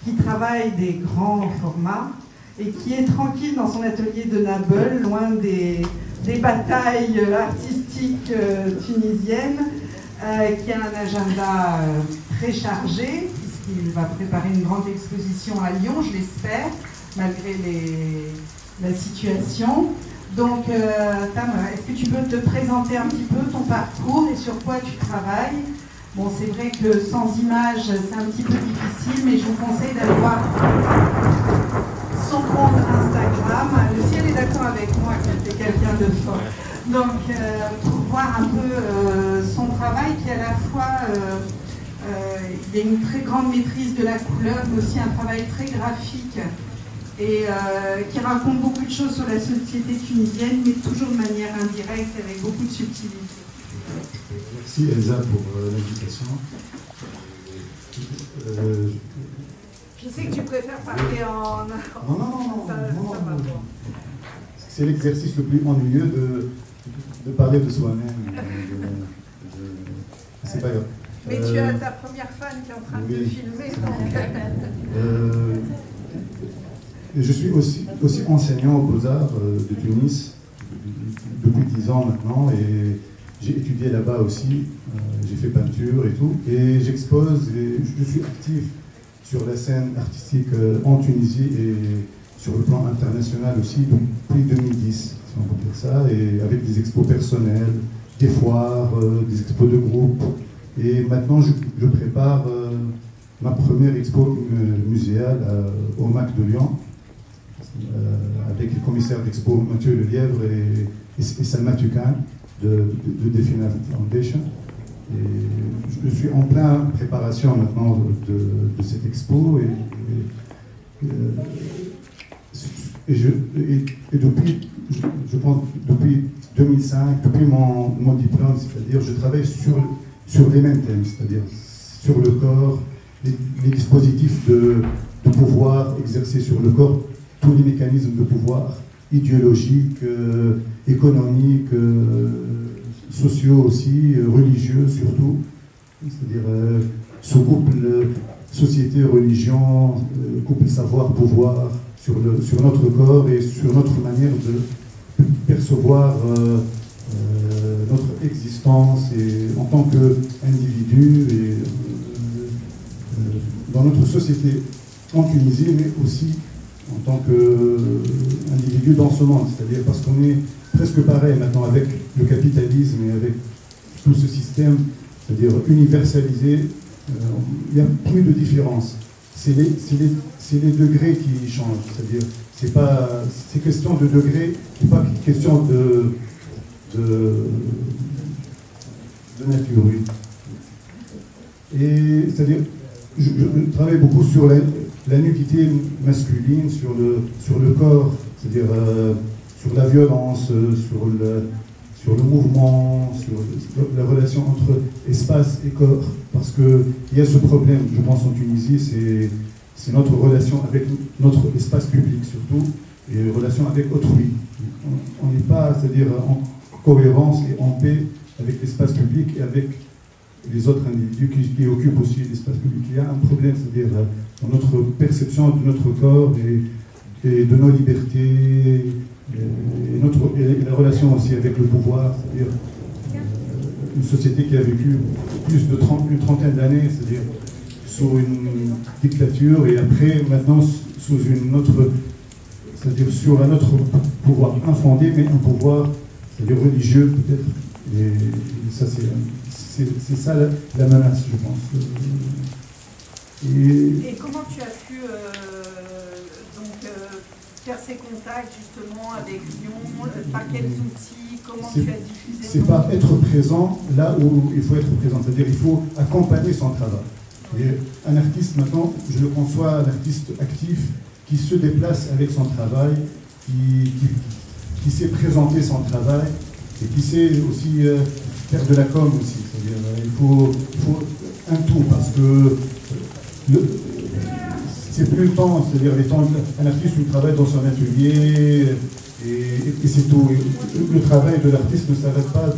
qui travaille des grands formats et qui est tranquille dans son atelier de Nabeul, loin des batailles artistiques tunisiennes, qui a un agenda très chargé, puisqu'il va préparer une grande exposition à Lyon, je l'espère, malgré la situation. Donc, Tam, est-ce que tu peux te présenter un petit peu ton parcours et sur quoi tu travailles? Bon, c'est vrai que sans images, c'est un petit peu difficile, mais je vous conseille d'aller voir son compte Instagram. Lucie, elle est d'accord avec moi que c'est quelqu'un de fort. Donc, pour voir un peu son travail qui, à la fois, il y a une très grande maîtrise de la couleur, mais aussi un travail très graphique et qui raconte beaucoup de choses sur la société tunisienne, mais toujours de manière indirecte, avec beaucoup de subtilité. Merci Elsa pour l'invitation. Je sais que tu préfères parler en... Non. C'est l'exercice le plus ennuyeux de parler de soi-même. C'est pas grave. Mais tu as ta première fan qui est en train de te filmer. Je suis aussi enseignant aux Beaux-Arts de Tunis depuis 10 ans maintenant, et j'ai étudié là-bas aussi. J'ai fait peinture et tout, et j'expose, et je suis actif sur la scène artistique en Tunisie et sur le plan international aussi depuis 2010, si on peut dire ça, et avec des expos personnels, des foires, des expos de groupe. Et maintenant, je prépare ma première expo muséale au MAC de Lyon, avec le commissaire d'expo Mathieu Lelièvre et Salma Tukan de Defina Foundation. Et je suis en pleine préparation maintenant de cette expo. Et depuis, je pense, depuis 2005, depuis mon diplôme, c'est-à-dire je travaille sur les mêmes thèmes, c'est-à-dire sur le corps, les dispositifs de pouvoir exercer sur le corps, tous les mécanismes de pouvoir idéologiques, économiques, sociaux aussi, religieux surtout, c'est-à-dire ce couple société, religion, couple savoir-pouvoir sur notre corps et sur notre manière de percevoir notre existence et, en tant qu'individu et dans notre société en Tunisie, mais aussi en tant qu'individu dans ce monde. C'est-à-dire parce qu'on est presque pareil maintenant avec le capitalisme et avec tout ce système, c'est-à-dire universalisé, il n'y a plus de différence. C'est les degrés qui changent, c'est-à-dire c'est question de degrés, c'est pas question de nature, oui. Et c'est-à-dire, je travaille beaucoup sur la nudité masculine, sur le corps, c'est-à-dire sur la violence, sur le mouvement, sur la relation entre espace et corps, parce qu'il y a ce problème, je pense en Tunisie, c'est notre relation avec notre espace public surtout, et relation avec autrui. On n'est pas, c'est-à-dire en cohérence et en paix avec l'espace public et avec les autres individus qui occupent aussi l'espace public. Il y a un problème, c'est-à-dire dans notre perception de notre corps et de nos libertés, et la relation aussi avec le pouvoir, c'est-à-dire une société qui a vécu plus de une trentaine d'années, c'est-à-dire sous une dictature, et après, maintenant, sous une autre, c'est-à-dire sur un autre pouvoir infondé, mais un pouvoir, c'est-à-dire religieux peut-être. Et ça, c'est ça la menace, je pense. Et comment tu as pu faire ces contacts justement avec Lyon, par quels outils, comment tu as diffusé? C'est pas être présent là où il faut être présent, c'est-à-dire il faut accompagner son travail. Et un artiste maintenant, je le conçois, un artiste actif qui se déplace avec son travail, qui sait présenter son travail et qui sait aussi faire de la com aussi. C'est-à-dire il faut un tout, parce que c'est plus le temps, c'est-à-dire un artiste qui travaille dans son atelier et c'est tout. Le travail de l'artiste ne s'arrête pas